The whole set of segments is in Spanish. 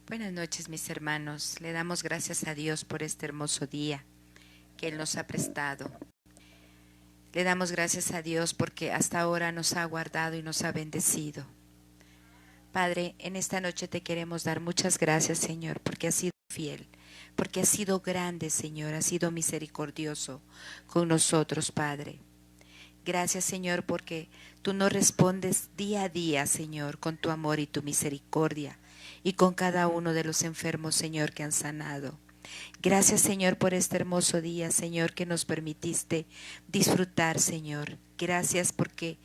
Buenas noches, mis hermanos. Le damos gracias a Dios por este hermoso día que Él nos ha prestado. Le damos gracias a Dios porque hasta ahora nos ha guardado y nos ha bendecido. Padre, en esta noche te queremos dar muchas gracias, Señor, porque has sido fiel, porque has sido grande, Señor, has sido misericordioso con nosotros, Padre. Gracias, Señor, porque tú nos respondes día a día, Señor, con tu amor y tu misericordia, y con cada uno de los enfermos, Señor, que han sanado. Gracias, Señor, por este hermoso día, Señor, que nos permitiste disfrutar, Señor. Gracias porque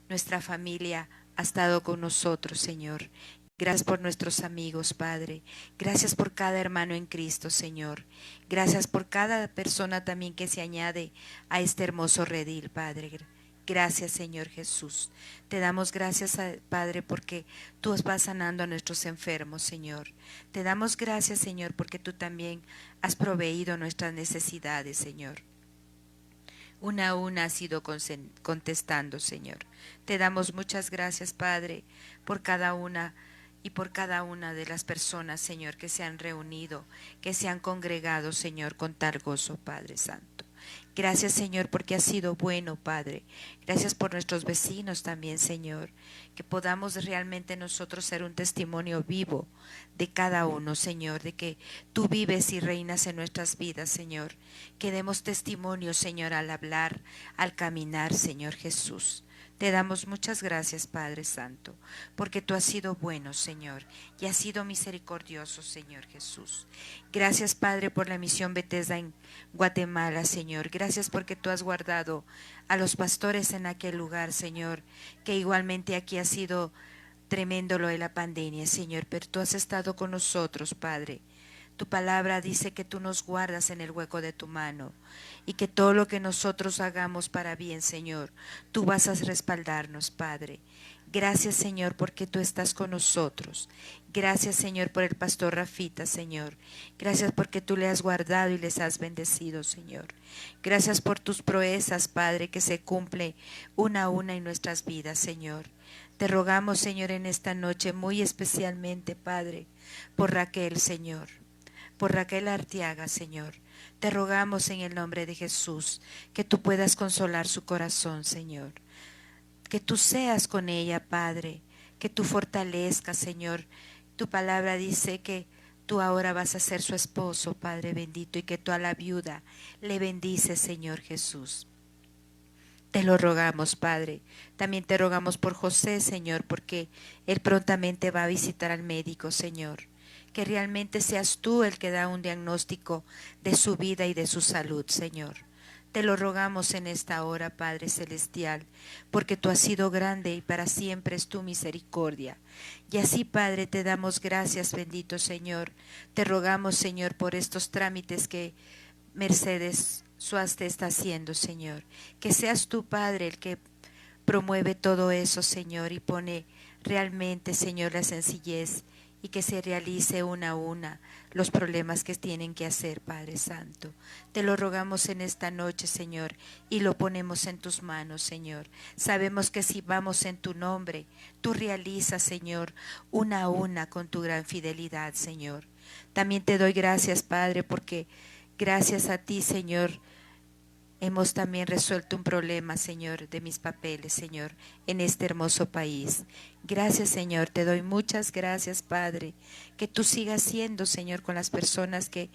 nuestra familia ha estado con nosotros, Señor. Gracias por nuestros amigos, Padre. Gracias por cada hermano en Cristo, Señor. Gracias por cada persona también que se añade a este hermoso redil, Padre. Gracias, Señor Jesús. Te damos gracias, Padre, porque tú vas sanando a nuestros enfermos, Señor. Te damos gracias, Señor, porque tú también has proveído nuestras necesidades, Señor. Una a una has ido contestando, Señor. Te damos muchas gracias, Padre, por cada una y por cada una de las personas, Señor, que se han reunido, que se han congregado, Señor, con tal gozo, Padre Santo. Gracias, Señor, porque has sido bueno, Padre. Gracias por nuestros vecinos también, Señor. Que podamos realmente nosotros ser un testimonio vivo de cada uno, Señor, de que tú vives y reinas en nuestras vidas, Señor. Que demos testimonio, Señor, al hablar, al caminar, Señor Jesús. Te damos muchas gracias, Padre Santo, porque tú has sido bueno, Señor, y has sido misericordioso, Señor Jesús. Gracias, Padre, por la misión Bethesda en Guatemala, Señor. Gracias porque tú has guardado a los pastores en aquel lugar, Señor, que igualmente aquí ha sido tremendo lo de la pandemia, Señor, pero tú has estado con nosotros, Padre. Tu palabra dice que tú nos guardas en el hueco de tu mano y que todo lo que nosotros hagamos para bien, Señor, tú vas a respaldarnos, Padre. Gracias, Señor, porque tú estás con nosotros. Gracias, Señor, por el pastor Rafita, Señor. Gracias porque tú le has guardado y les has bendecido, Señor. Gracias por tus proezas, Padre, que se cumple una a una en nuestras vidas, Señor. Te rogamos, Señor, en esta noche muy especialmente, Padre, por Raquel, Señor. Por Raquel Arteaga, Señor. Te rogamos en el nombre de Jesús que tú puedas consolar su corazón, Señor. Que tú seas con ella, Padre. Que tú fortalezcas, Señor. Tu palabra dice que tú ahora vas a ser su esposo, Padre bendito, y que tú a la viuda le bendices, Señor Jesús. Te lo rogamos, Padre. También te rogamos por José, Señor, porque él prontamente va a visitar al médico, Señor. Que realmente seas tú el que da un diagnóstico de su vida y de su salud, Señor. Te lo rogamos en esta hora, Padre Celestial, porque tú has sido grande y para siempre es tu misericordia. Y así, Padre, te damos gracias, bendito Señor. Te rogamos, Señor, por estos trámites que Mercedes Suaste está haciendo, Señor. Que seas tú, Padre, el que promueve todo eso, Señor, y pone realmente, Señor, la sencillez y que se realice una a una los problemas que tienen que hacer, Padre Santo. Te lo rogamos en esta noche, Señor, y lo ponemos en tus manos, Señor. Sabemos que si vamos en tu nombre, tú realizas, Señor, una a una con tu gran fidelidad, Señor. También te doy gracias, Padre, porque gracias a ti, Señor, hemos también resuelto un problema, Señor, de mis papeles, Señor, en este hermoso país. Gracias, Señor, te doy muchas gracias, Padre, que tú sigas siendo, Señor, con las personas que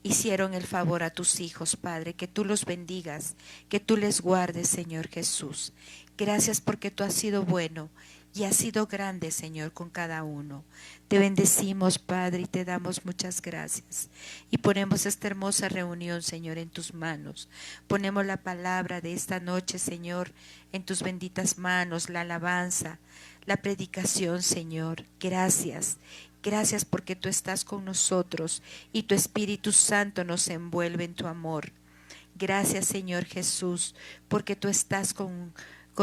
hicieron el favor a tus hijos, Padre, que tú los bendigas, que tú les guardes, Señor Jesús. Gracias porque tú has sido bueno y has sido grande, Señor, con cada uno. Te bendecimos, Padre, y te damos muchas gracias. Y ponemos esta hermosa reunión, Señor, en tus manos. Ponemos la palabra de esta noche, Señor, en tus benditas manos, la alabanza, la predicación, Señor. Gracias. Gracias porque tú estás con nosotros y tu Espíritu Santo nos envuelve en tu amor. Gracias, Señor Jesús, porque tú estás con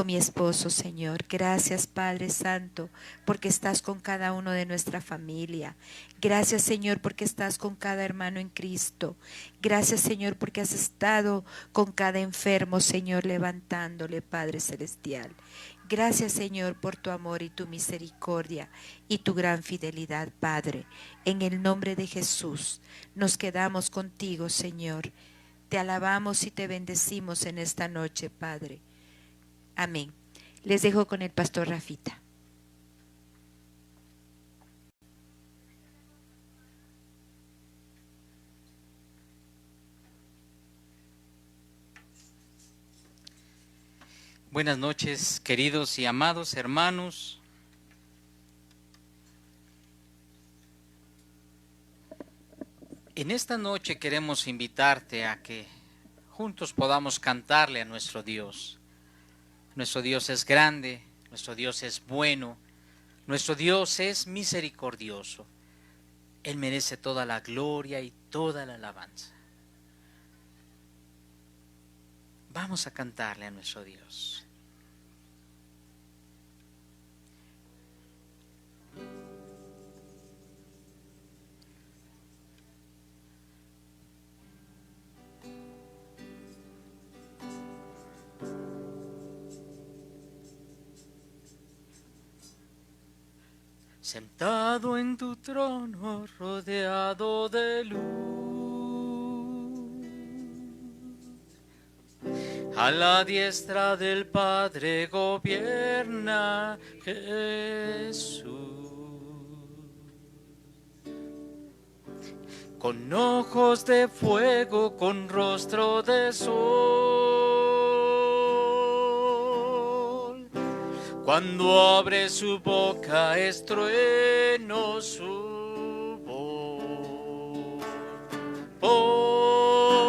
mi esposo, Señor. Gracias, Padre Santo, porque estás con cada uno de nuestra familia. Gracias, Señor, porque estás con cada hermano en Cristo. Gracias, Señor, porque has estado con cada enfermo, Señor, levantándole, Padre Celestial. Gracias, Señor, por tu amor y tu misericordia y tu gran fidelidad, Padre. En el nombre de Jesús, nos quedamos contigo, Señor. Te alabamos y te bendecimos en esta noche, Padre. Amén. Les dejo con el pastor Rafita. Buenas noches, queridos y amados hermanos. En esta noche queremos invitarte a que juntos podamos cantarle a nuestro Dios. Nuestro Dios es grande, nuestro Dios es bueno, nuestro Dios es misericordioso. Él merece toda la gloria y toda la alabanza. Vamos a cantarle a nuestro Dios. Sentado en tu trono, rodeado de luz, a la diestra del Padre gobierna Jesús. Con ojos de fuego, con rostro de sol, cuando abre su boca es trueno su voz. Poderoso,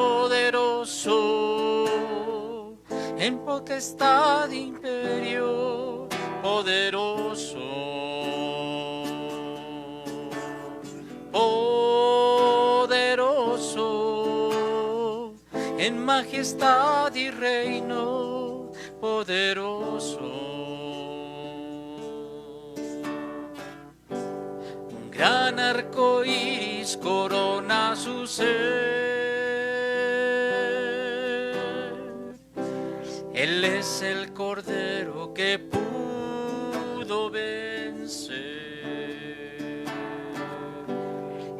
en potestad imperio, poderoso. Poderoso, en majestad y reino, poderoso. Un gran arco iris corona su ser. Él es el Cordero que pudo vencer.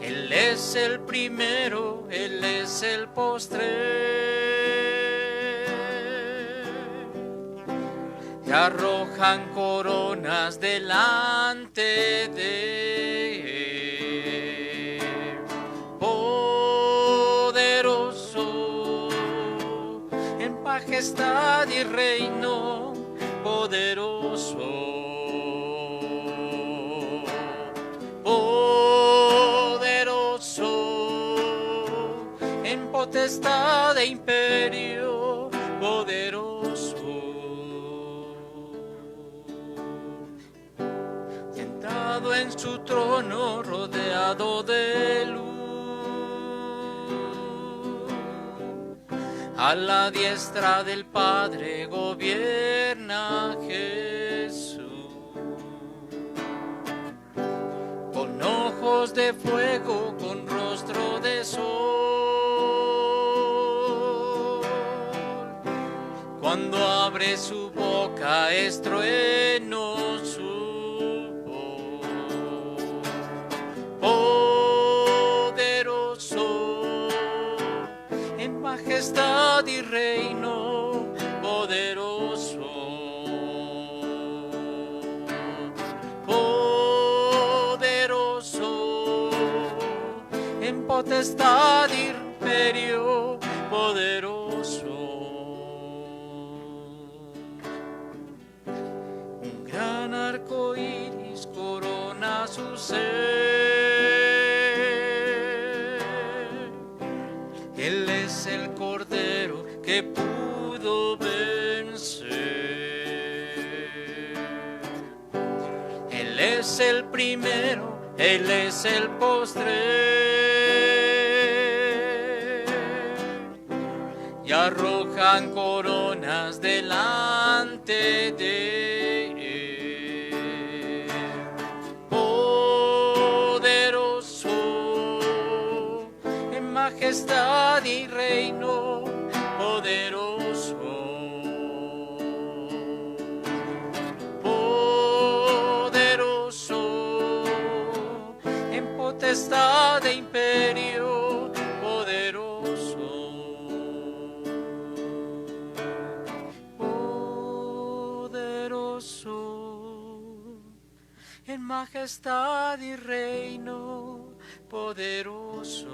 Él es el primero, Él es el postrer. Y arrojan coronas delante de Él. Poderoso, en majestad y reino, poderoso. Potestad de imperio, poderoso. Sentado en su trono, rodeado de luz, a la diestra del Padre gobierna Jesús. Con ojos de fuego, con rostro de sol, cuando abre su boca es trueno su voz. Poderoso, en majestad y reino, poderoso. Poderoso, en potestad y imperio, poderoso. Arco iris corona su ser. Él es el Cordero que pudo vencer. Él es el primero, Él es el postrer. Y arrojan coronas delante de majestad y reino, poderoso. potestad e imperio poderoso, poderoso, en majestad y reino poderoso,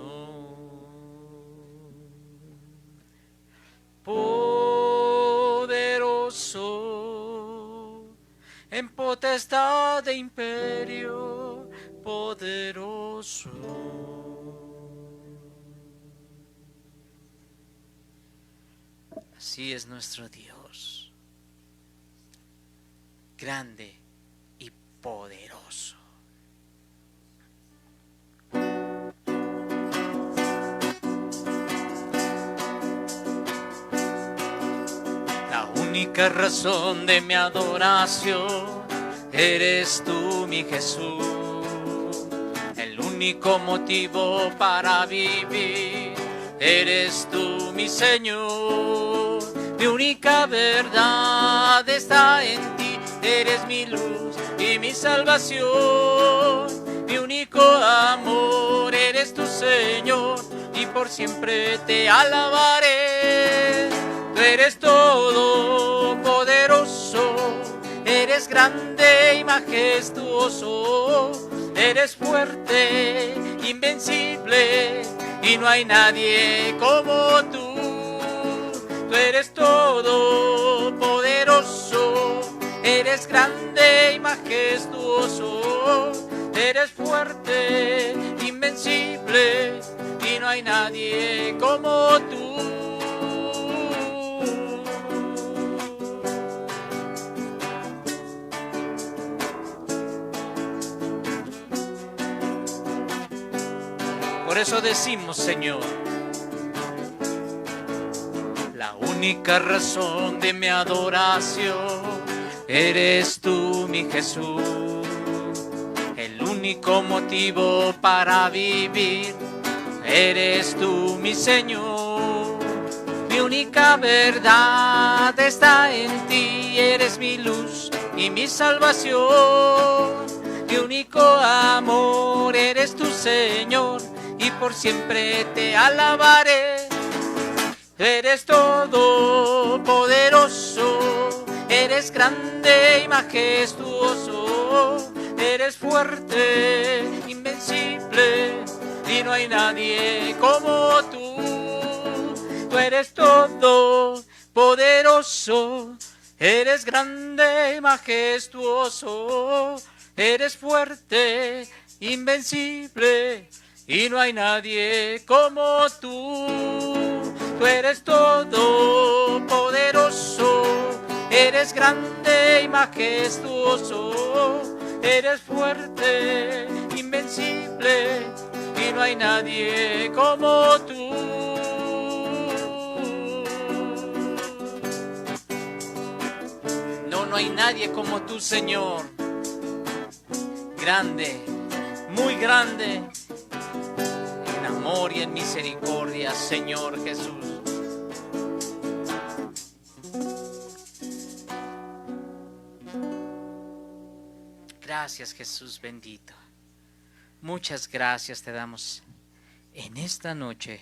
poderoso, en potestad de imperio poderoso. Así es nuestro Dios, grande y poderoso. La única razón de mi adoración eres tú, mi Jesús. El único motivo para vivir eres tú, mi Señor. Mi única verdad está en ti, eres mi luz y mi salvación. Mi único amor eres tu Señor, y por siempre te alabaré. Tú eres todopoderoso, eres grande y majestuoso, eres fuerte, invencible, y no hay nadie como tú. Tú eres todopoderoso, eres grande y majestuoso, eres fuerte, invencible, y no hay nadie como tú. Por eso decimos, Señor, la única razón de mi adoración eres tú, mi Jesús. El único motivo para vivir eres tú, mi Señor. Mi única verdad está en ti, eres mi luz y mi salvación. Mi único amor eres tu Señor, y por siempre te alabaré. Eres todopoderoso, eres grande y majestuoso, eres fuerte, invencible, y no hay nadie como tú. Tú eres todopoderoso, eres grande y majestuoso, eres fuerte, invencible, y no hay nadie como tú. Tú eres todopoderoso, eres grande y majestuoso, eres fuerte, invencible, y no hay nadie como tú. No hay nadie como tú, Señor. Grande, muy grande, en amor y en misericordia, Señor Jesús. Gracias, Jesús bendito. Muchas gracias te damos en esta noche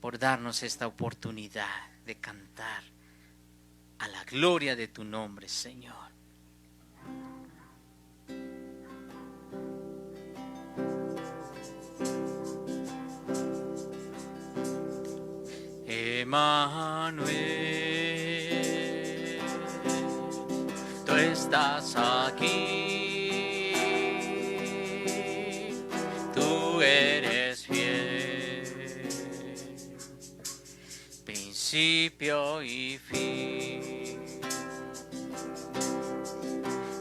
por darnos esta oportunidad de cantar a la gloria de tu nombre, Señor. Emmanuel, tú estás aquí, tú eres fiel, principio y fin,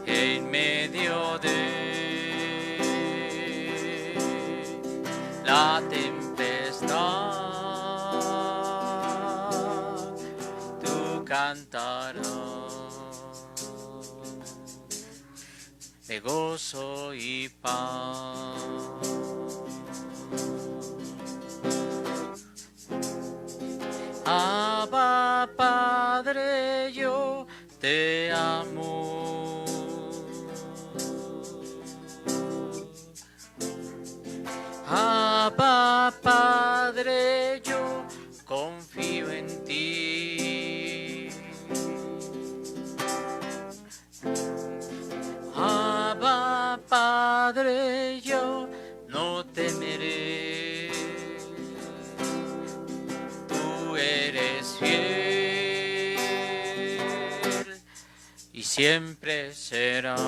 en medio de la tempestad. Cantarás de gozo y paz. Abba, Padre, yo te amo. Padre, yo no temeré. Tú eres fiel y siempre serás.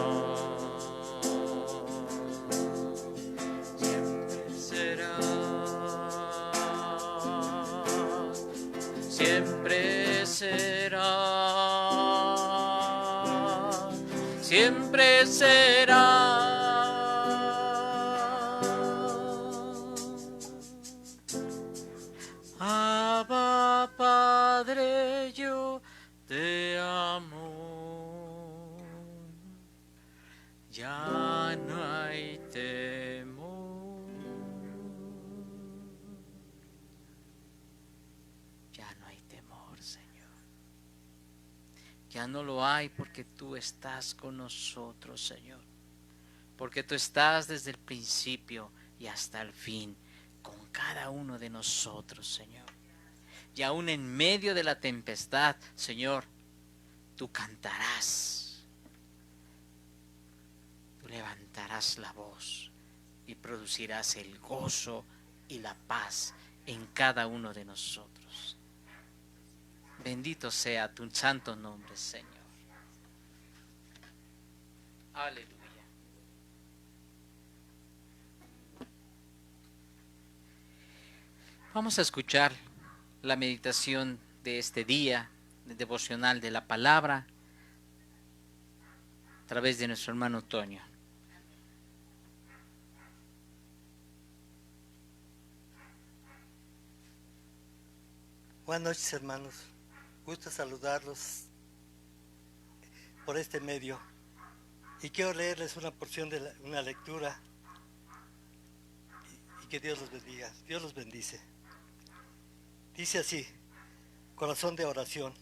Siempre será, siempre será. Abba, Padre, yo te amo. Ya no hay temor. Ya no hay temor, Señor. Ya no lo hay porque tú estás con nosotros, Señor. Porque tú estás desde el principio y hasta el fin con cada uno de nosotros, Señor. Y aún en medio de la tempestad, Señor, tú cantarás. Tú levantarás la voz y producirás el gozo y la paz en cada uno de nosotros. Bendito sea tu santo nombre, Señor. Aleluya. Vamos a escuchar la meditación de este día, el devocional de la palabra, a través de nuestro hermano Toño. Buenas noches, hermanos. Gusto saludarlos por este medio. Y quiero leerles una porción de una lectura y que Dios los bendiga. Dios los bendice. Dice así: corazón de oración.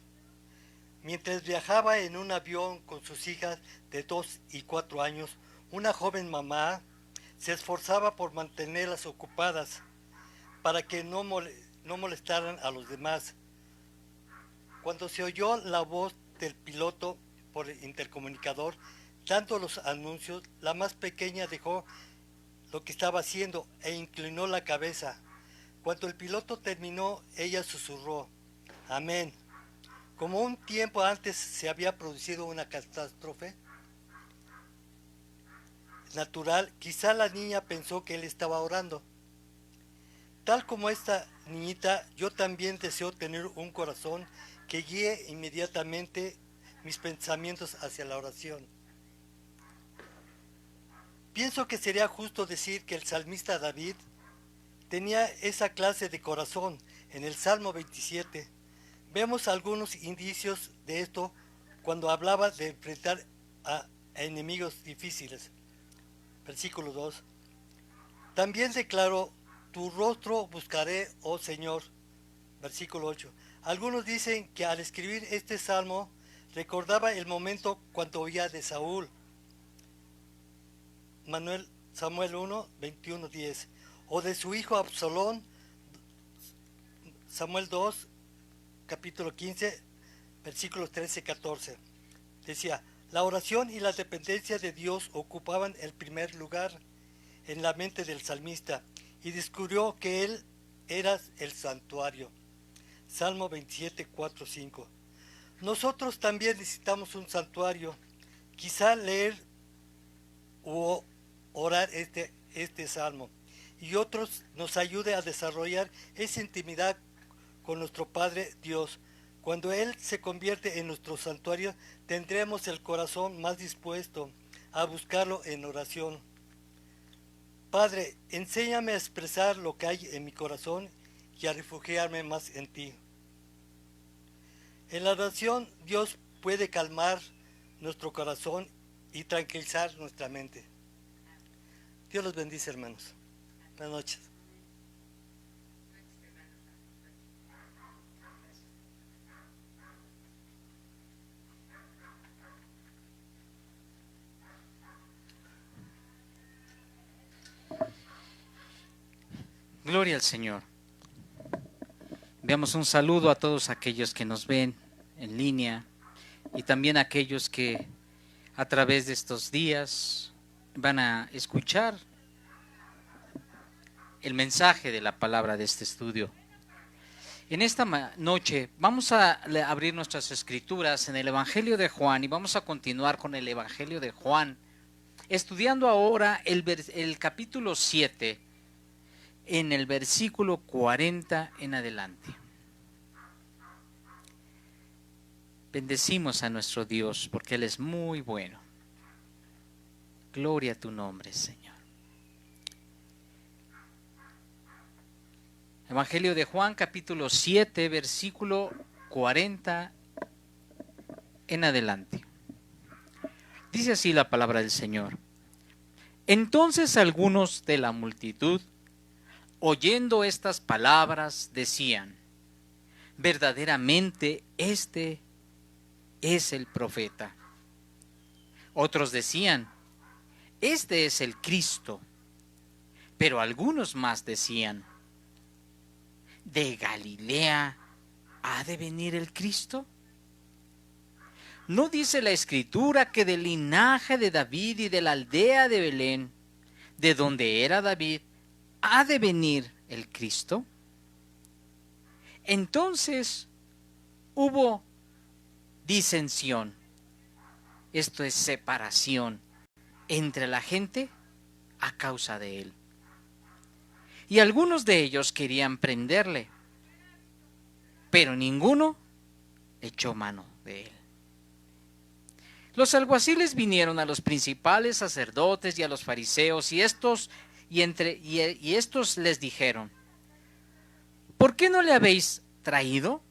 Mientras viajaba en un avión con sus hijas de 2 y 4 años, una joven mamá se esforzaba por mantenerlas ocupadas para que no molestaran a los demás. Cuando se oyó la voz del piloto por el intercomunicador dando los anuncios, la más pequeña dejó lo que estaba haciendo e inclinó la cabeza. Cuando el piloto terminó, ella susurró: amén. Como un tiempo antes se había producido una catástrofe natural, quizá la niña pensó que él estaba orando. Tal como esta niñita, yo también deseo tener un corazón que guíe inmediatamente mis pensamientos hacia la oración. Pienso que sería justo decir que el salmista David tenía esa clase de corazón. En el Salmo 27 vemos algunos indicios de esto cuando hablaba de enfrentar a enemigos difíciles. Versículo 2. También declaró: tu rostro buscaré, oh Señor. Versículo 8. Algunos dicen que al escribir este salmo recordaba el momento cuando oía de Saúl. Samuel 1, 21, 10. O de su hijo Absalón. Samuel 2, capítulo 15, versículos 13, 14. Decía: la oración y la dependencia de Dios ocupaban el primer lugar en la mente del salmista, y descubrió que él era el santuario. Salmo 27, 4, 5. Nosotros también necesitamos un santuario. Quizá leer o orar este salmo y otros nos ayude a desarrollar esa intimidad con nuestro Padre Dios. Cuando Él se convierte en nuestro santuario, tendremos el corazón más dispuesto a buscarlo en oración. Padre, enséñame a expresar lo que hay en mi corazón y a refugiarme más en ti. En la oración, Dios puede calmar nuestro corazón y tranquilizar nuestra mente. Dios los bendice, hermanos. Buenas noches. Gloria al Señor. Enviamos un saludo a todos aquellos que nos ven en línea y también a aquellos que a través de estos días van a escuchar el mensaje de la palabra de este estudio. En esta noche vamos a abrir nuestras escrituras en el Evangelio de Juan y vamos a continuar con el Evangelio de Juan, estudiando ahora el capítulo 7 en el versículo 40 en adelante. Bendecimos a nuestro Dios porque Él es muy bueno. Gloria a tu nombre, Señor. Evangelio de Juan, capítulo 7, versículo 40 en adelante. Dice así la palabra del Señor. Entonces algunos de la multitud, oyendo estas palabras, decían: verdaderamente este es el profeta. Otros decían: este es el Cristo. Pero algunos más decían: ¿de Galilea ha de venir el Cristo? ¿No dice la Escritura que del linaje de David y de la aldea de Belén, de donde era David, ha de venir el Cristo? Entonces hubo disensión, esto es separación, entre la gente a causa de él. Y algunos de ellos querían prenderle, pero ninguno echó mano de él. Los alguaciles vinieron a los principales sacerdotes y a los fariseos, y estos les dijeron: ¿por qué no le habéis traído?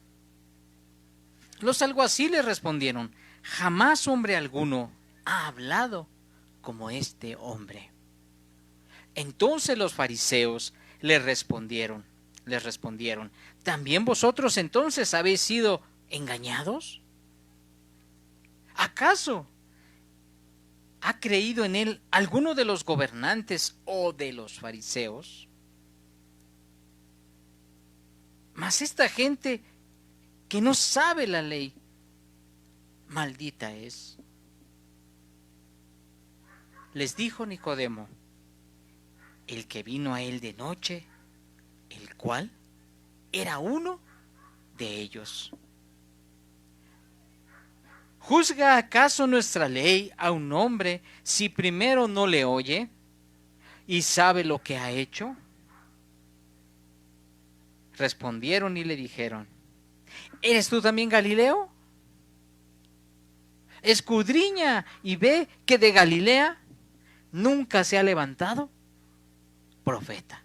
Los alguaciles respondieron: jamás hombre alguno ha hablado como este hombre. Entonces los fariseos les respondieron: ¿también vosotros entonces habéis sido engañados? ¿Acaso ha creído en él alguno de los gobernantes o de los fariseos? Mas esta gente que no sabe la ley, maldita es. Les dijo Nicodemo, el que vino a él de noche, el cual era uno de ellos. ¿Juzga acaso nuestra ley a un hombre si primero no le oye y sabe lo que ha hecho? Respondieron y le dijeron: ¿eres tú también Galileo? Escudriña y ve que de Galilea nunca se ha levantado profeta.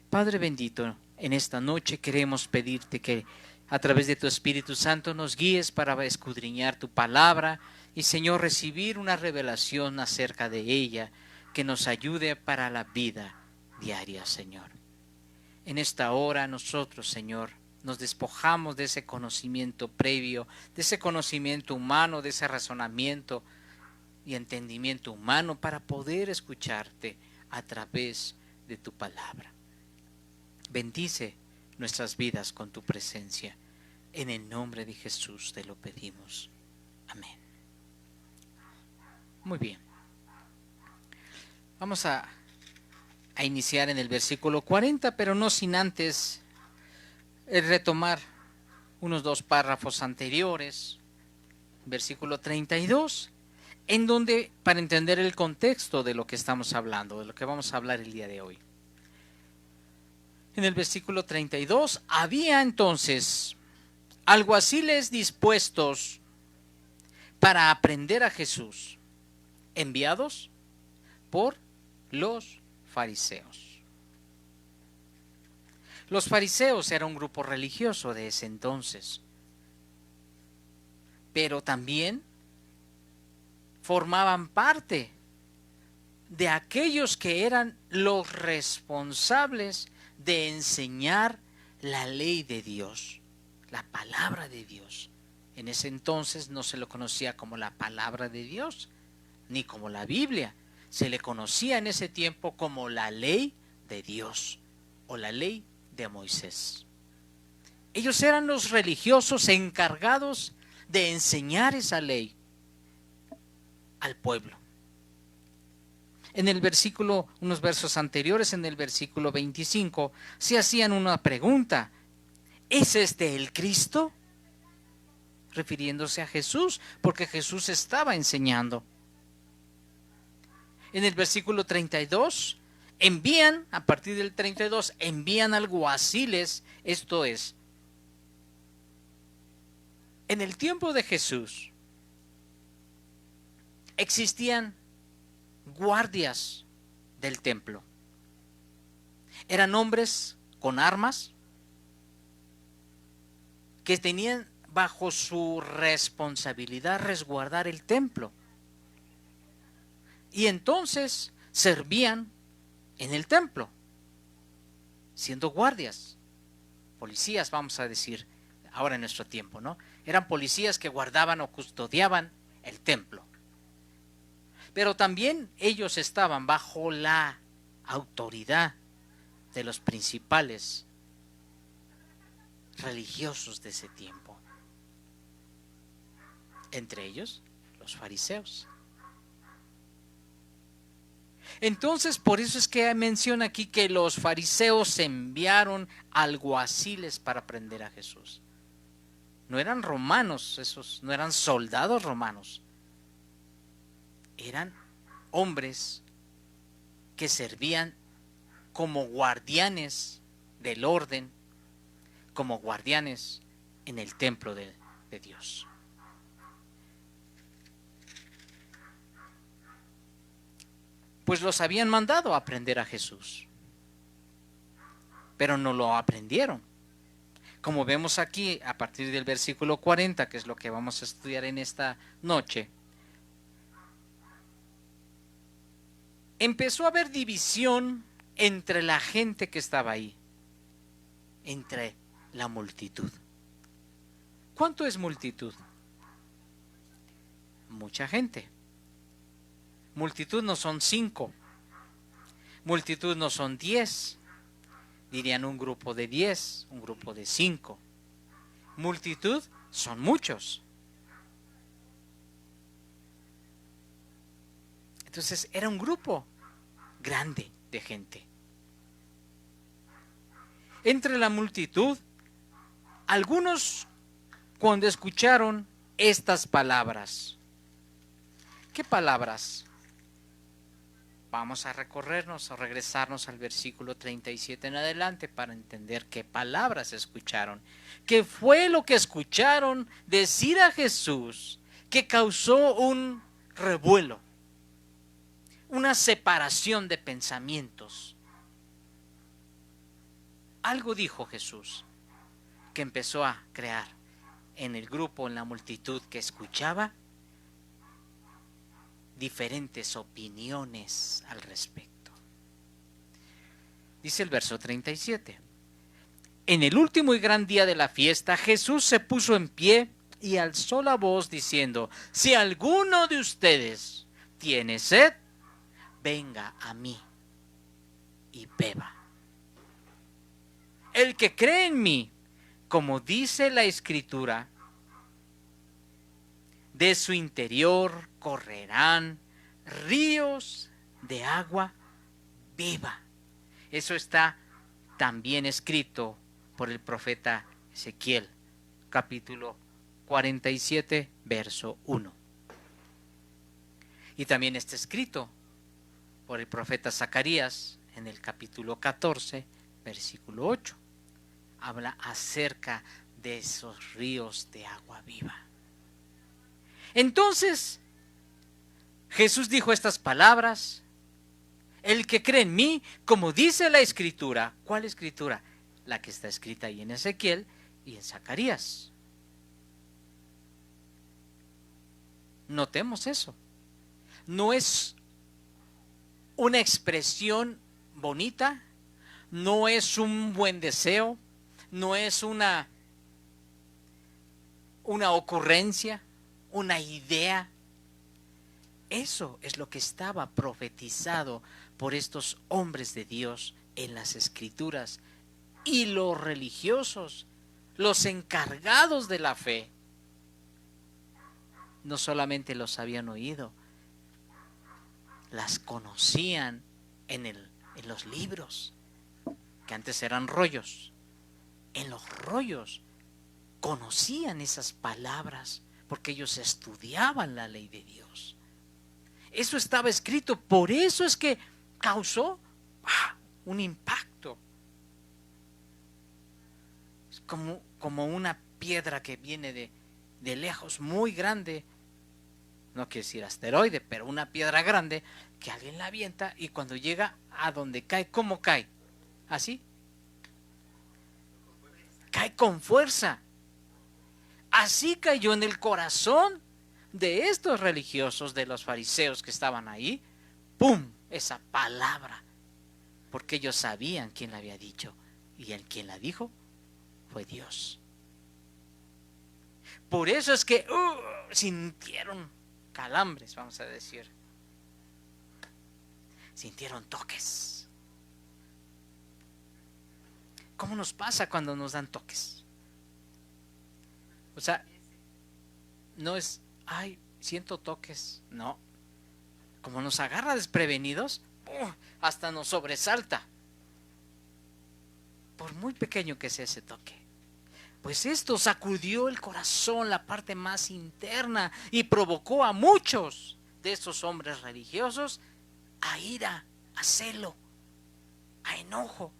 Padre bendito, en esta noche queremos pedirte que a través de tu Espíritu Santo nos guíes para escudriñar tu palabra y, Señor, recibir una revelación acerca de ella que nos ayude para la vida diaria, Señor. En esta hora nosotros, Señor, nos despojamos de ese conocimiento previo, de ese conocimiento humano, de ese razonamiento y entendimiento humano para poder escucharte a través de tu palabra. Bendice nuestras vidas con tu presencia. En el nombre de Jesús te lo pedimos. Amén. Muy bien. Vamos a iniciar en el versículo 40, pero no sin antes retomar unos 2 párrafos anteriores. Versículo 32, en donde, para entender el contexto de lo que estamos hablando, de lo que vamos a hablar el día de hoy. En el versículo 32, había entonces alguaciles dispuestos para aprender a Jesús, enviados por los fariseos. Los fariseos eran un grupo religioso de ese entonces, pero también formaban parte de aquellos que eran los responsables de enseñar la ley de Dios, la palabra de Dios. En ese entonces no se lo conocía como la palabra de Dios, ni como la Biblia. Se le conocía en ese tiempo como la ley de Dios o la ley de Moisés. Ellos eran los religiosos encargados de enseñar esa ley al pueblo. En el versículo, unos versos anteriores, en el versículo 25, se hacían una pregunta: ¿es este el Cristo? Refiriéndose a Jesús, porque Jesús estaba enseñando. En el versículo 32, envían, a partir del 32, envían alguaciles, esto es, en el tiempo de Jesús existían guardias del templo. Eran hombres con armas que tenían bajo su responsabilidad resguardar el templo. Y entonces servían en el templo, siendo guardias, policías, vamos a decir, ahora en nuestro tiempo, ¿no? Eran policías que guardaban o custodiaban el templo. Pero también ellos estaban bajo la autoridad de los principales religiosos de ese tiempo. Entre ellos, los fariseos. Entonces, por eso es que menciona aquí que los fariseos enviaron alguaciles para prender a Jesús. No eran romanos, esos no eran soldados romanos. Eran hombres que servían como guardianes del orden, como guardianes en el templo de Dios. Pues los habían mandado a aprender a Jesús, pero no lo aprendieron. Como vemos aquí a partir del versículo 40, que es lo que vamos a estudiar en esta noche, empezó a haber división entre la gente que estaba ahí, entre la multitud. ¿Cuánto es multitud? Mucha gente. Multitud no son 5, multitud no son 10, dirían un grupo de 10, un grupo de 5. Multitud son muchos. Entonces era un grupo grande de gente. Entre la multitud, algunos cuando escucharon estas palabras, ¿qué palabras? Vamos a recorrernos o regresarnos al versículo 37 en adelante para entender qué palabras escucharon. ¿Qué fue lo que escucharon decir a Jesús que causó un revuelo, una separación de pensamientos? Algo dijo Jesús que empezó a crear en el grupo, en la multitud que escuchaba, diferentes opiniones al respecto. Dice el verso 37. En el último y gran día de la fiesta, Jesús se puso en pie y alzó la voz diciendo: si alguno de ustedes tiene sed, venga a mí y beba. El que cree en mí, como dice la Escritura, de su interior correrán ríos de agua viva. Eso está también escrito por el profeta Ezequiel, capítulo 47, verso 1. Y también está escrito por el profeta Zacarías en el capítulo 14, versículo 8. Habla acerca de esos ríos de agua viva. Entonces, Jesús dijo estas palabras: el que cree en mí, como dice la Escritura. ¿Cuál Escritura? La que está escrita ahí en Ezequiel y en Zacarías. Notemos eso. No es una expresión bonita, no es un buen deseo, no es una ocurrencia, una idea. Eso es lo que estaba profetizado por estos hombres de Dios en las Escrituras. Y los religiosos, los encargados de la fe, no solamente los habían oído, las conocían en los libros, que antes eran rollos. En los rollos conocían esas palabras porque ellos estudiaban la ley de Dios. Eso estaba escrito, por eso es que causó un impacto. Es como una piedra que viene de lejos, muy grande. No quiere decir asteroide, pero una piedra grande que alguien la avienta y cuando llega a donde cae, ¿cómo cae? ¿Así? Cae con fuerza. Así cayó en el corazón de estos religiosos, de los fariseos que estaban ahí. ¡Pum! Esa palabra. Porque ellos sabían quién la había dicho. Y el quien la dijo fue Dios. Por eso es que sintieron calambres, vamos a decir. Sintieron toques. ¿Cómo nos pasa cuando nos dan toques? O sea, no es, ay, siento toques. No. Como nos agarra desprevenidos, hasta nos sobresalta. Por muy pequeño que sea ese toque. Pues esto sacudió el corazón, la parte más interna, y provocó a muchos de estos hombres religiosos a ira, a celo, a enojo.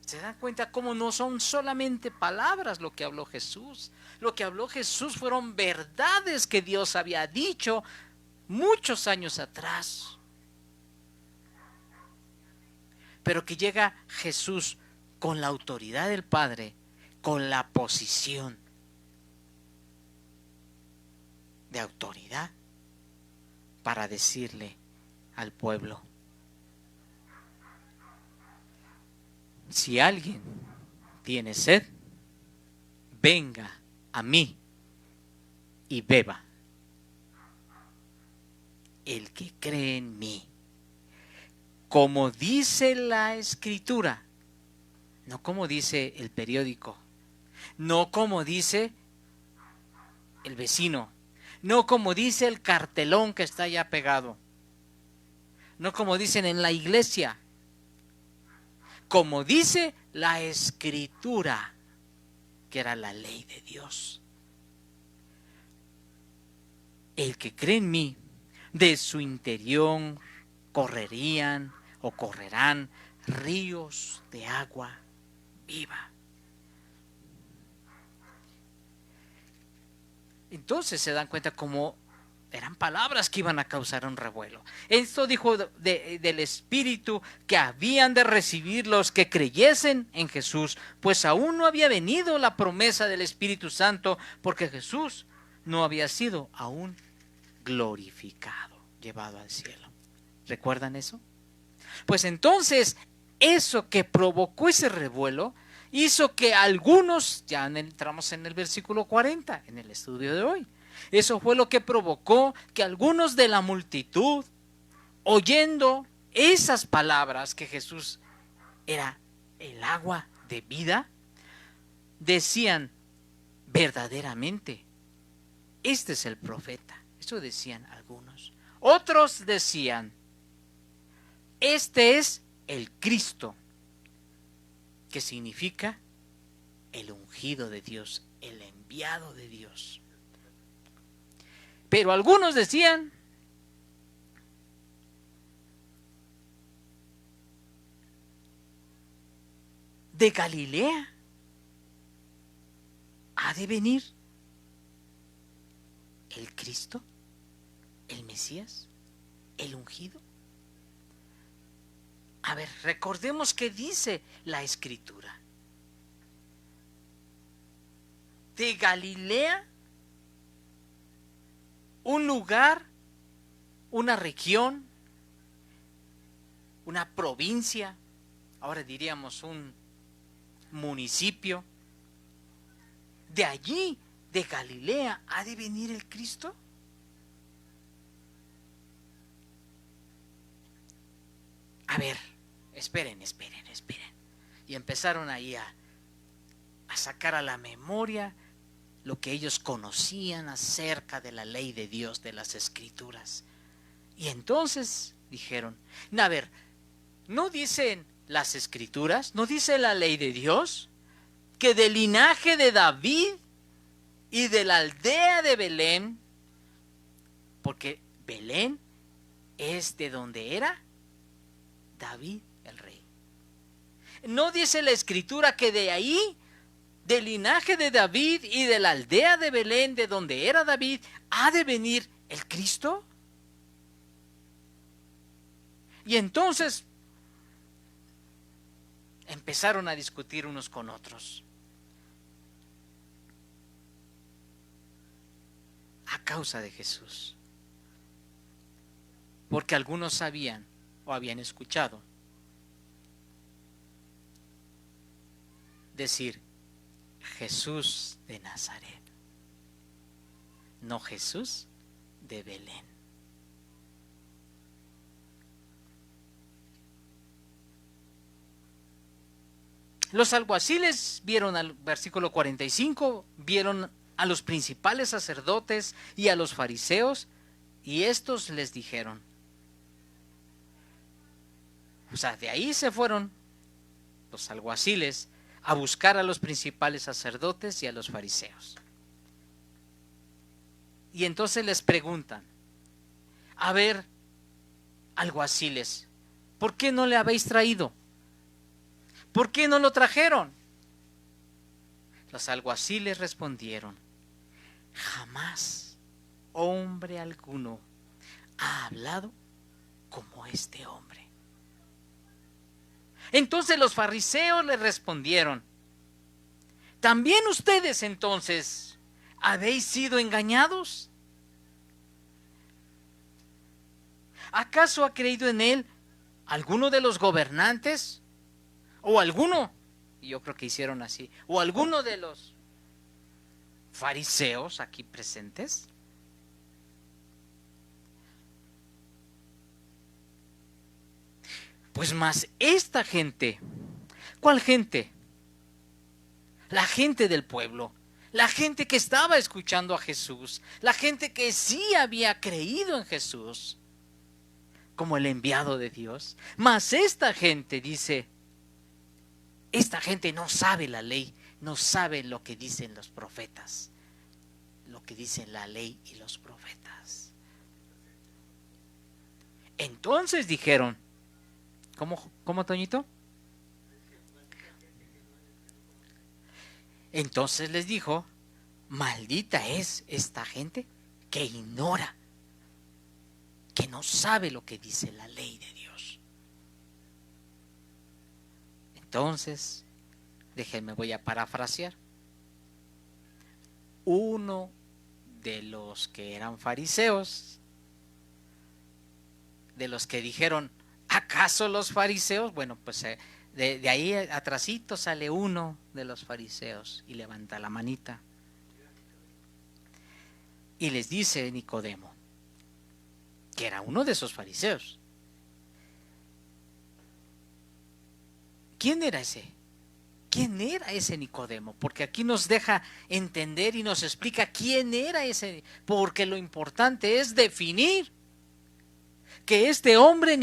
¿Se dan cuenta cómo no son solamente palabras lo que habló Jesús? Lo que habló Jesús fueron verdades que Dios había dicho muchos años atrás. Pero que llega Jesús con la autoridad del Padre, con la posición de autoridad para decirle al pueblo: si alguien tiene sed, venga a mí y beba. El que cree en mí, como dice la Escritura, no como dice el periódico, no como dice el vecino, no como dice el cartelón que está ya pegado, no como dicen en la iglesia, como dice la Escritura, que era la ley de Dios. El que cree en mí, de su interior correrían o correrán ríos de agua viva. Entonces se dan cuenta cómo eran palabras que iban a causar un revuelo. Esto dijo del Espíritu que habían de recibir los que creyesen en Jesús, pues aún no había venido la promesa del Espíritu Santo, porque Jesús no había sido aún glorificado, llevado al cielo. ¿Recuerdan eso? Pues entonces, eso que provocó ese revuelo hizo que algunos, ya entramos en el versículo 40, en el estudio de hoy, eso fue lo que provocó que algunos de la multitud, oyendo esas palabras que Jesús era el agua de vida, decían: verdaderamente, este es el profeta. Eso decían algunos. Otros decían: este es el Cristo, que significa el ungido de Dios, el enviado de Dios. Pero algunos decían: de Galilea ha de venir el Cristo, el Mesías, el ungido. A ver, recordemos que dice la Escritura: de Galilea, un lugar, una región, una provincia, ahora diríamos un municipio. De allí, de Galilea, ¿ha de venir el Cristo? A ver, esperen. Y empezaron ahí a sacar a la memoria lo que ellos conocían acerca de la ley de Dios, de las Escrituras. Y entonces dijeron, a ver, ¿no dicen las Escrituras, no dice la ley de Dios, que del linaje de David y de la aldea de Belén, porque Belén es de donde era David el rey? ¿No dice la Escritura que de ahí, del linaje de David y de la aldea de Belén, de donde era David, ha de venir el Cristo? Y entonces empezaron a discutir unos con otros. A causa de Jesús. Porque algunos sabían o habían escuchado decir Jesús de Nazaret, no Jesús de Belén. Los alguaciles vieron al versículo 45, vieron a los principales sacerdotes y a los fariseos, y estos les dijeron, o sea, de ahí se fueron los alguaciles a buscar a los principales sacerdotes y a los fariseos. Y entonces les preguntan, a ver, alguaciles, ¿por qué no le habéis traído? ¿Por qué no lo trajeron? Los alguaciles respondieron, jamás hombre alguno ha hablado como este hombre. Entonces los fariseos le respondieron, ¿también ustedes entonces habéis sido engañados? ¿Acaso ha creído en él alguno de los gobernantes? ¿O alguno? Y yo creo que hicieron así. ¿O alguno de los fariseos aquí presentes? Pues más esta gente, ¿cuál gente? La gente del pueblo, la gente que estaba escuchando a Jesús, la gente que sí había creído en Jesús como el enviado de Dios. Mas esta gente dice, esta gente no sabe la ley, no sabe lo que dicen los profetas, lo que dicen la ley y los profetas. Entonces dijeron, ¿cómo, Toñito? Entonces les dijo, maldita es esta gente que ignora, que no sabe lo que dice la ley de Dios. Entonces, déjenme, voy a parafrasear. Uno de los que eran fariseos, de los que dijeron, ¿acaso los fariseos? Bueno, pues de ahí atrasito sale uno de los fariseos y levanta la manita. Y les dice Nicodemo, que era uno de esos fariseos, ¿quién era ese? ¿Quién era ese Nicodemo? Porque aquí nos deja entender y nos explica quién era ese, porque lo importante es definir que este hombre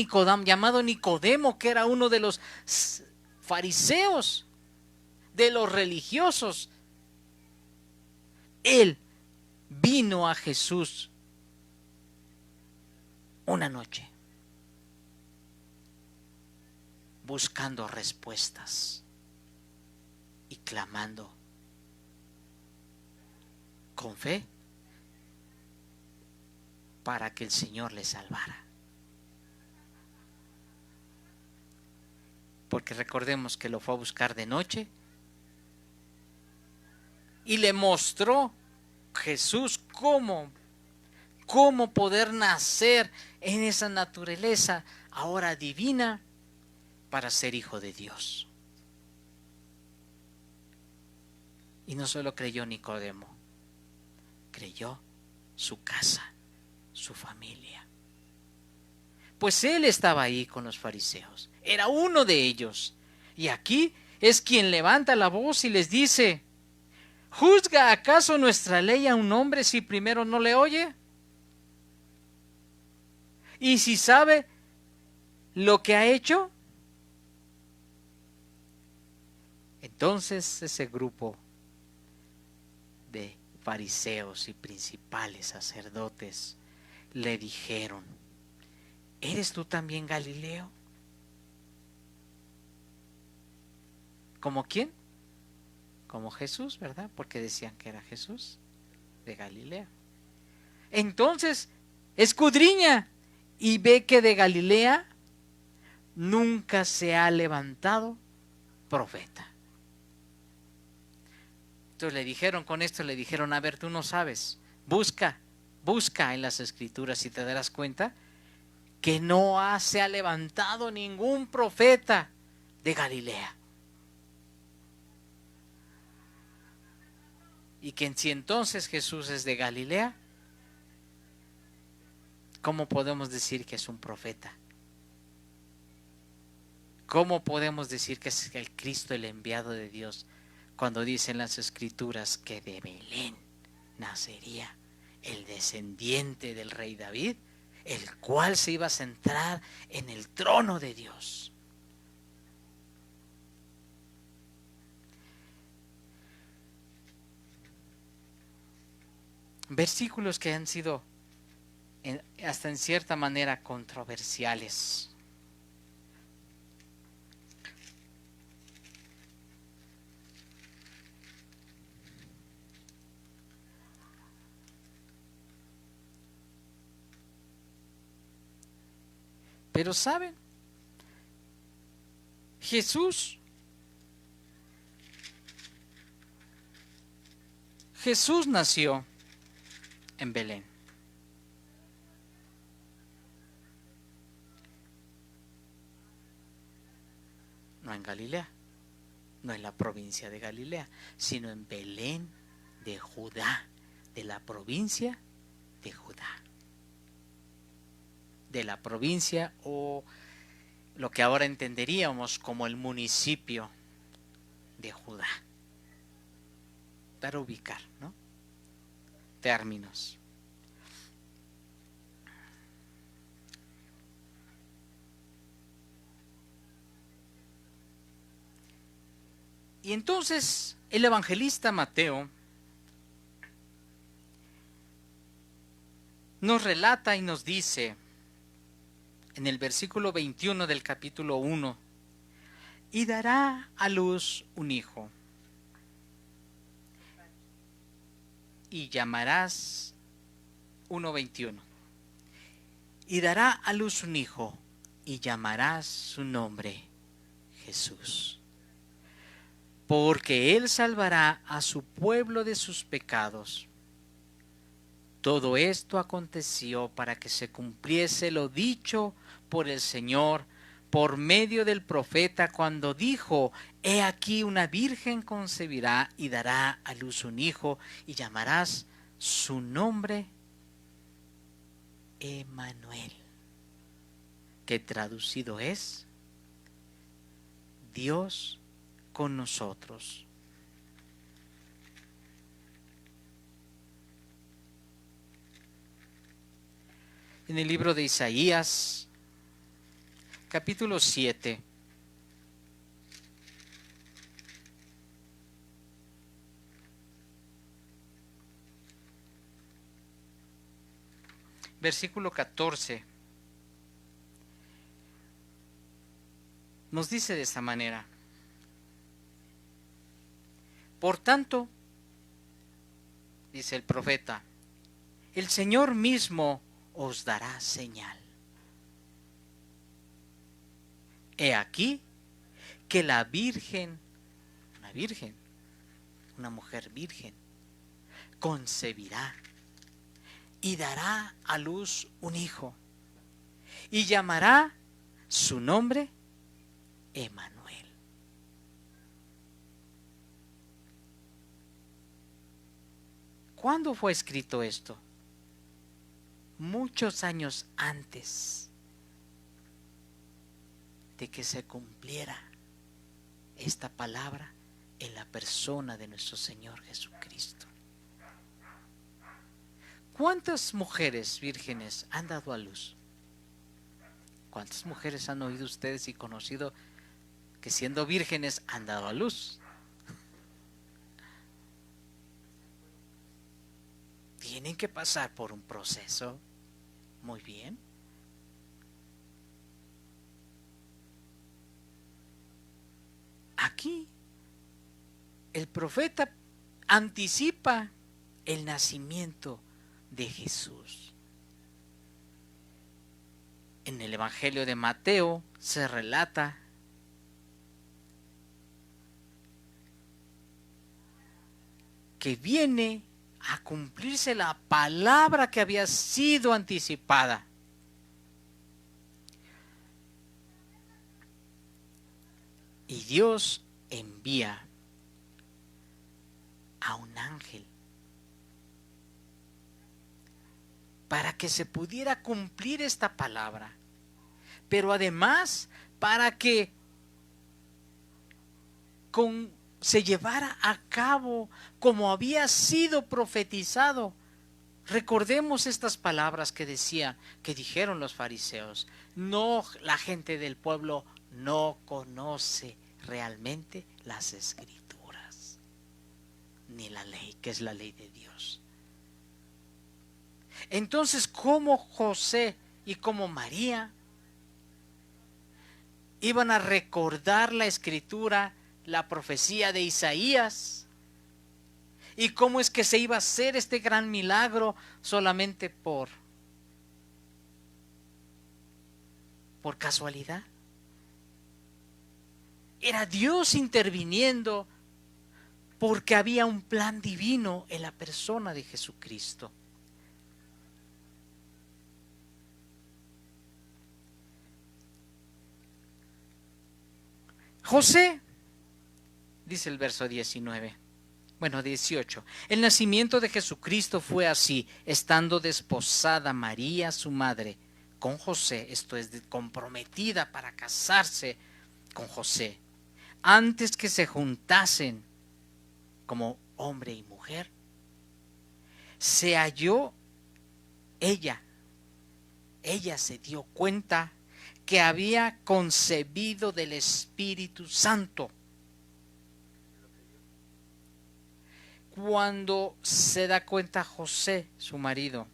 llamado Nicodemo, que era uno de los fariseos, de los religiosos, él vino a Jesús una noche buscando respuestas y clamando con fe para que el Señor le salvara. Porque recordemos que lo fue a buscar de noche y le mostró Jesús cómo poder nacer en esa naturaleza ahora divina para ser hijo de Dios. Y no solo creyó Nicodemo, creyó su casa, su familia. Pues él estaba ahí con los fariseos, era uno de ellos. Y aquí es quien levanta la voz y les dice, ¿Juzga acaso nuestra ley a un hombre si primero no le oye? ¿Y si sabe lo que ha hecho? Entonces ese grupo de fariseos y principales sacerdotes le dijeron: ¿eres tú también Galileo? ¿Como quién? Como Jesús, ¿verdad? Porque decían que era Jesús de Galilea. Entonces, escudriña y ve que de Galilea nunca se ha levantado profeta. Entonces le dijeron, con esto le dijeron: a ver, tú no sabes, busca en las escrituras y te darás cuenta que no se ha levantado ningún profeta de Galilea. Y que si entonces Jesús es de Galilea, ¿cómo podemos decir que es un profeta? ¿Cómo podemos decir que es el Cristo, el enviado de Dios, cuando dicen las escrituras que de Belén nacería el descendiente del rey David, el cual se iba a sentar en el trono de Dios? Versículos que han sido hasta en cierta manera controversiales. Pero ¿saben? Jesús nació en Belén. No en Galilea, no en la provincia de Galilea, sino en Belén de Judá, de la provincia de Judá. De la provincia, o lo que ahora entenderíamos como el municipio de Judá. Para ubicar, ¿no? Términos. Y entonces el evangelista Mateo nos relata y nos dice en el versículo 21 del capítulo 1: y dará a luz un hijo, y llamarás 1:21, y dará a luz un hijo, y llamarás su nombre Jesús, porque él salvará a su pueblo de sus pecados. Todo esto aconteció para que se cumpliese lo dicho por el Señor por medio del profeta, cuando dijo: he aquí una virgen concebirá y dará a luz un hijo, y llamarás su nombre Emmanuel, que traducido es Dios con nosotros. En el libro de Isaías, capítulo 7, versículo 14, nos dice de esta manera: por tanto, dice el profeta, el Señor mismo os dará señal. He aquí que la virgen, una mujer virgen, concebirá y dará a luz un hijo, y llamará su nombre Emmanuel. ¿Cuándo fue escrito esto? Muchos años antes de que se cumpliera esta palabra en la persona de nuestro Señor Jesucristo. ¿Cuántas mujeres vírgenes han dado a luz? ¿Cuántas mujeres han oído ustedes y conocido que siendo vírgenes han dado a luz? Tienen que pasar por un proceso. Muy bien. Aquí el profeta anticipa el nacimiento de Jesús. En el Evangelio de Mateo se relata que viene a cumplirse la palabra que había sido anticipada. Y Dios envía a un ángel para que se pudiera cumplir esta palabra, pero además para que se llevara a cabo como había sido profetizado. Recordemos estas palabras que dijeron los fariseos. No, la gente del pueblo no conoce realmente las escrituras, ni la ley, que es la ley de Dios. Entonces, como José y como María iban a recordar la escritura, la profecía de Isaías, y cómo es que se iba a hacer este gran milagro solamente por casualidad. Era Dios interviniendo porque había un plan divino en la persona de Jesucristo. José, dice el verso 19, bueno 18, el nacimiento de Jesucristo fue así, estando desposada María su madre con José, esto es, comprometida para casarse con José, antes que se juntasen como hombre y mujer, se halló ella se dio cuenta que había concebido del Espíritu Santo. Cuando se da cuenta José, su marido,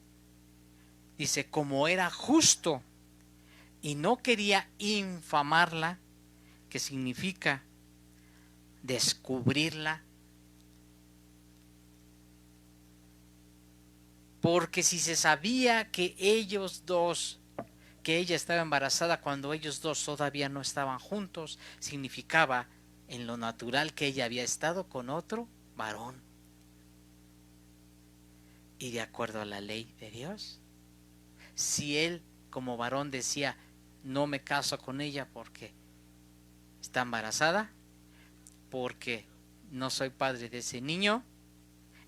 dice, como era justo y no quería infamarla, que significa descubrirla, porque si se sabía que ella estaba embarazada cuando ellos dos todavía no estaban juntos, significaba en lo natural que ella había estado con otro varón. Y de acuerdo a la ley de Dios, si él como varón decía, no me caso con ella porque está embarazada, porque no soy padre de ese niño,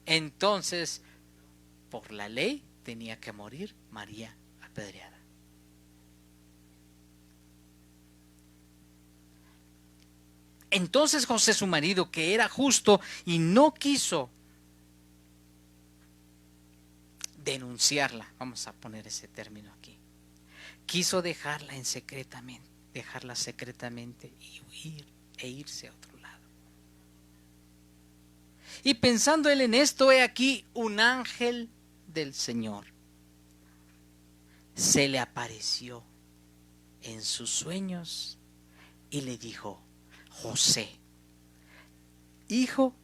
entonces por la ley tenía que morir María apedreada. Entonces José, su marido, que era justo y no quiso denunciarla, vamos a poner ese término aquí, quiso dejarla secretamente y huir e irse a otro lado. Y pensando él en esto, he aquí un ángel del Señor se le apareció en sus sueños y le dijo, José, hijo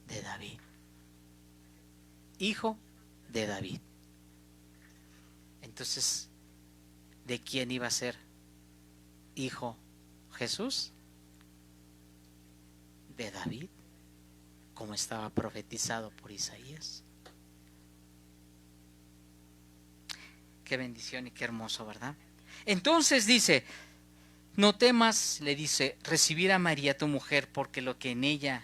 de David, hijo de David. Entonces, ¿de quién iba a ser hijo Jesús? De David, como estaba profetizado por Isaías. Qué bendición y qué hermoso, ¿verdad? Entonces dice, no temas, le dice, recibir a María tu mujer, porque lo que en ella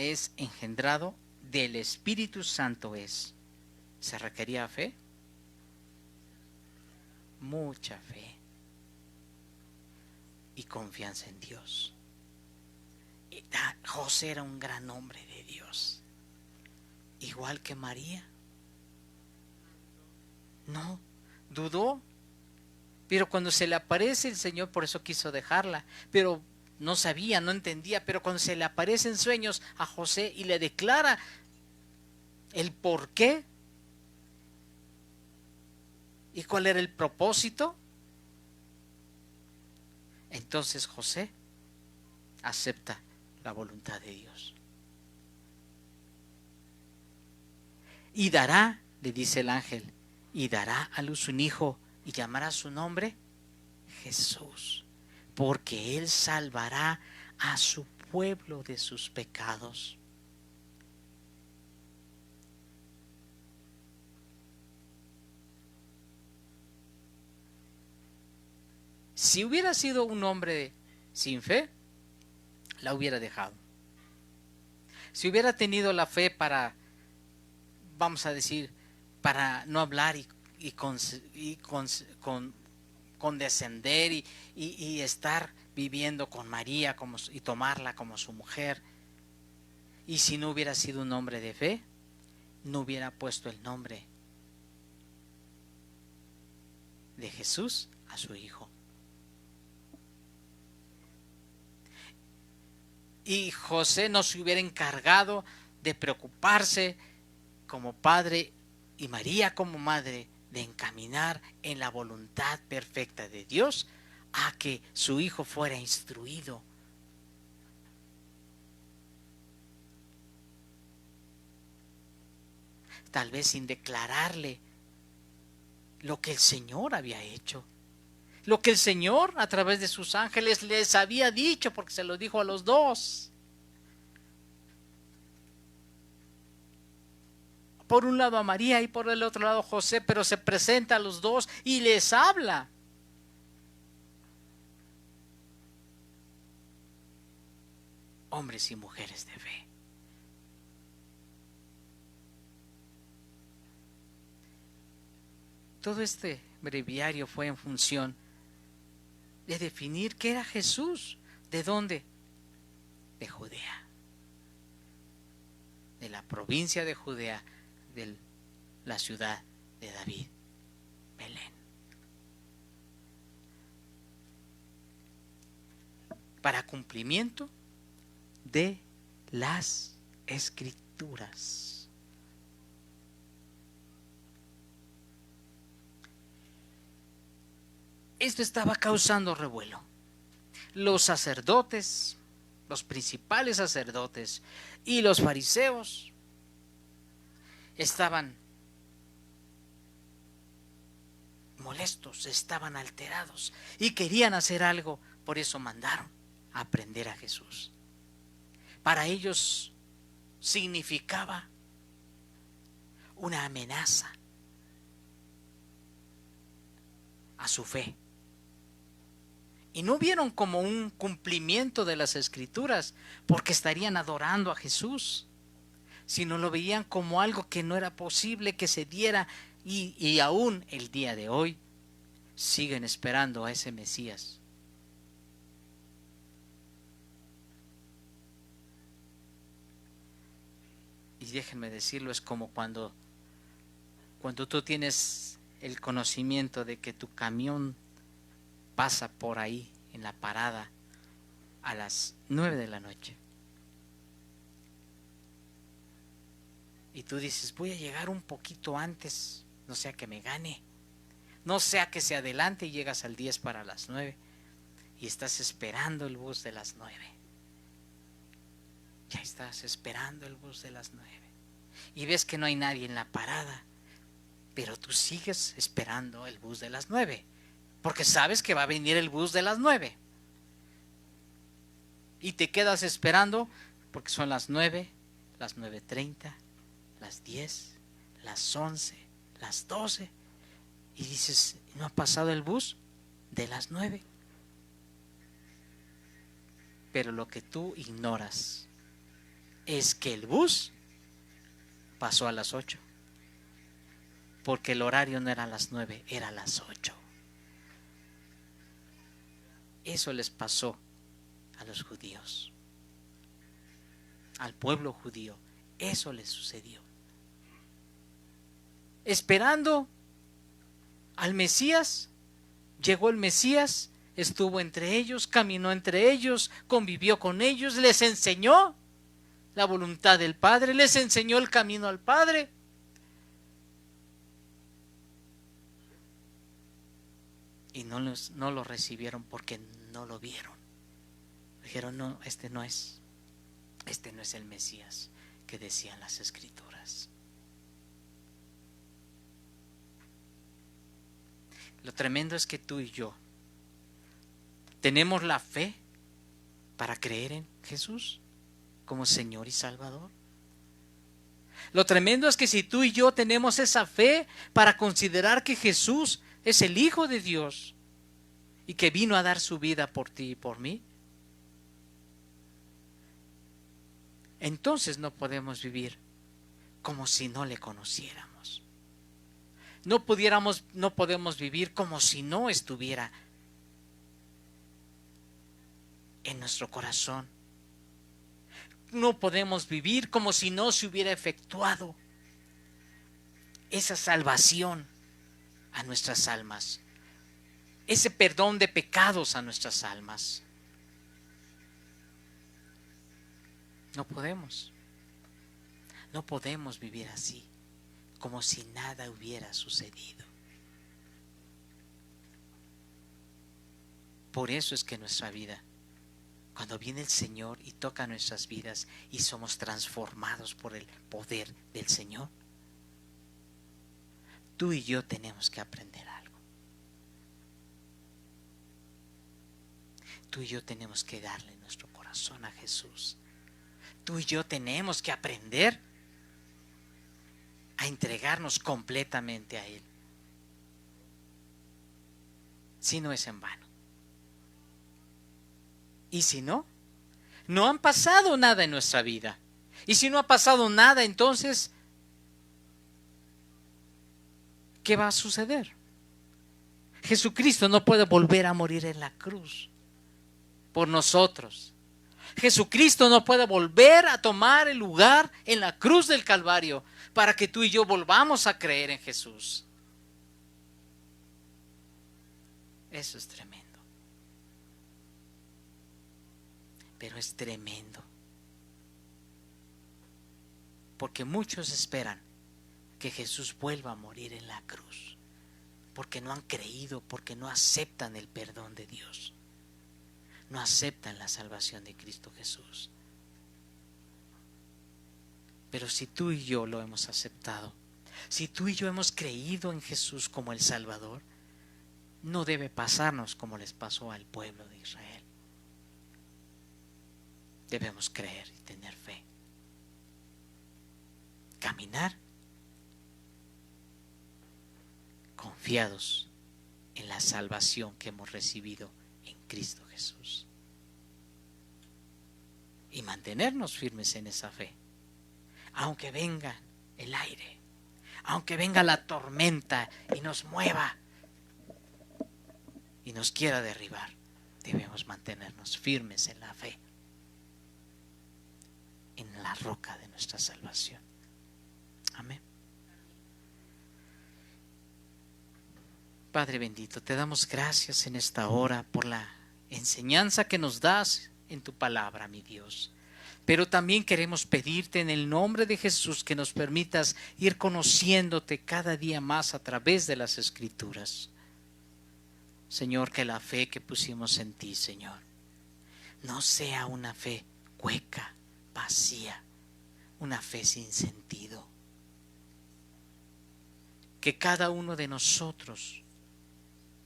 es engendrado del Espíritu Santo es. ¿Se requería fe? Mucha fe y confianza en Dios. José era un gran hombre de Dios, igual que María. No, dudó, pero cuando se le aparece el Señor, por eso quiso dejarla, pero no sabía, no entendía, pero cuando se le aparece en sueños a José y le declara el por qué y cuál era el propósito, entonces José acepta la voluntad de Dios. Y dará, le dice el ángel, y dará a luz un hijo y llamará su nombre Jesús, porque él salvará a su pueblo de sus pecados. Si hubiera sido un hombre sin fe, la hubiera dejado. Si hubiera tenido la fe para, vamos a decir, para no hablar y condescender y estar viviendo con María y tomarla como su mujer, y si no hubiera sido un hombre de fe, no hubiera puesto el nombre de Jesús a su hijo. Y José no se hubiera encargado de preocuparse como padre y María como madre de encaminar en la voluntad perfecta de Dios a que su hijo fuera instruido. Tal vez sin declararle lo que el Señor había hecho, lo que el Señor a través de sus ángeles les había dicho, porque se lo dijo a los dos. Por un lado a María y por el otro lado a José, pero se presenta a los dos y les habla. Hombres y mujeres de fe. Todo este breviario fue en función de definir qué era Jesús. ¿De dónde? De Judea. De la provincia de Judea, de la ciudad de David, Belén. Para cumplimiento de las Escrituras. Esto estaba causando revuelo. Los sacerdotes, los principales sacerdotes y los fariseos estaban molestos, estaban alterados y querían hacer algo. Por eso mandaron a prender a Jesús. Para ellos significaba una amenaza a su fe. Y no vieron como un cumplimiento de las Escrituras, porque estarían adorando a Jesús, sino lo veían como algo que no era posible que se diera, y aún el día de hoy siguen esperando a ese Mesías. Y déjenme decirlo, es como cuando tú tienes el conocimiento de que tu camión pasa por ahí en la parada a las 9 de la noche. Y tú dices, voy a llegar un poquito antes, no sea que me gane, no sea que se adelante y llegas al 10 para las 9 y estás esperando el bus de las 9. Ya estás esperando el bus de las 9 y ves que no hay nadie en la parada, pero tú sigues esperando el bus de las 9. Porque sabes que va a venir el bus de las 9. Y te quedas esperando porque son las 9, las 9:30, las 10, las 11, las 12. Y dices, ¿no ha pasado el bus de las 9? Pero lo que tú ignoras es que el bus pasó a las 8. Porque el horario no era a las 9, era a las 8. Eso les pasó a los judíos. al pueblo judío. Eso le sucedió. Esperando al Mesías, llegó el Mesías, estuvo entre ellos, caminó entre ellos, convivió con ellos, les enseñó la voluntad del Padre, les enseñó el camino al Padre. Y no lo recibieron porque no lo vieron. Dijeron, no, este no es el Mesías que decían las Escrituras. Lo tremendo es que tú y yo tenemos la fe para creer en Jesús como Señor y Salvador. Lo tremendo es que si tú y yo tenemos esa fe para considerar que Jesús es el Hijo de Dios y que vino a dar su vida por ti y por mí, entonces no podemos vivir como si no le conociéramos. No podemos vivir como si no estuviera en nuestro corazón. No podemos vivir como si no se hubiera efectuado esa salvación a nuestras almas, ese perdón de pecados a nuestras almas. No podemos vivir así, como si nada hubiera sucedido. Por eso es que nuestra vida, cuando viene el Señor y toca nuestras vidas y somos transformados por el poder del Señor, tú y yo tenemos que aprender algo. Tú y yo tenemos que darle nuestro corazón a Jesús. Tú y yo tenemos que aprender a entregarnos completamente a Él. Si no, es en vano. Y si no, no han pasado nada en nuestra vida. Y si no ha pasado nada, entonces, ¿qué va a suceder? Jesucristo no puede volver a morir en la cruz por nosotros. Jesucristo no puede volver a tomar el lugar en la cruz del Calvario para que tú y yo volvamos a creer en Jesús. Eso es tremendo. Pero es tremendo. Porque muchos esperan que Jesús vuelva a morir en la cruz. Porque no han creído, porque no aceptan el perdón de Dios. No aceptan la salvación de Cristo Jesús. Pero si tú y yo lo hemos aceptado, si tú y yo hemos creído en Jesús como el Salvador, no debe pasarnos como les pasó al pueblo de Israel. Debemos creer y tener fe. Caminar confiados en la salvación que hemos recibido en Cristo Jesús. Y mantenernos firmes en esa fe. Aunque venga el aire, aunque venga la tormenta y nos mueva y nos quiera derribar, debemos mantenernos firmes en la fe, en la roca de nuestra salvación. Amén. Padre bendito, te damos gracias en esta hora por la enseñanza que nos das en tu palabra, mi Dios. Pero también queremos pedirte en el nombre de Jesús que nos permitas ir conociéndote cada día más a través de las Escrituras. Señor, que la fe que pusimos en ti, Señor, no sea una fe hueca, vacía, una fe sin sentido. Que cada uno de nosotros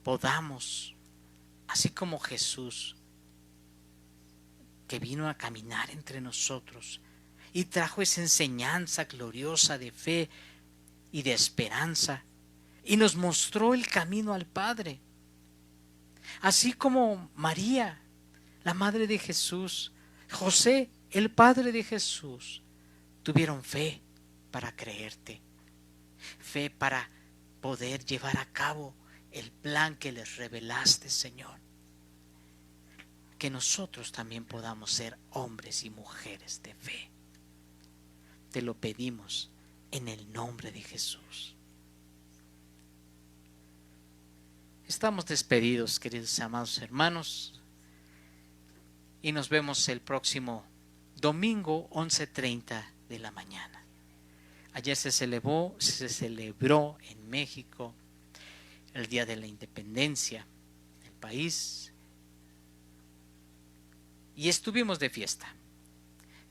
podamos, así como Jesús, que vino a caminar entre nosotros y trajo esa enseñanza gloriosa de fe y de esperanza y nos mostró el camino al Padre. Así como María, la madre de Jesús, José, el padre de Jesús, tuvieron fe para creerte, fe para poder llevar a cabo el plan que les revelaste, Señor. Que nosotros también podamos ser hombres y mujeres de fe. Te lo pedimos en el nombre de Jesús. Estamos despedidos, queridos amados hermanos, y nos vemos el próximo domingo 11:30 de la mañana. Ayer se celebró en México el Día de la Independencia del país y estuvimos de fiesta.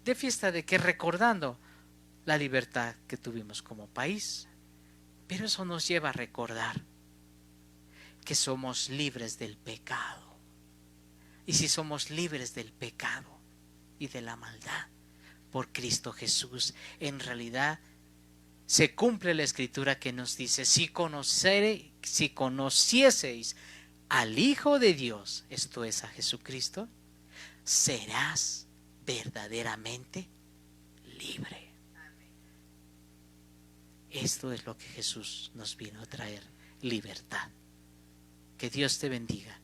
¿De fiesta de qué? Recordando la libertad que tuvimos como país. Pero eso nos lleva a recordar que somos libres del pecado. Y si somos libres del pecado y de la maldad por Cristo Jesús, en realidad se cumple la escritura que nos dice: si conocieseis al Hijo de Dios, esto es a Jesucristo, serás verdaderamente libre. Esto es lo que Jesús nos vino a traer: libertad. Que Dios te bendiga.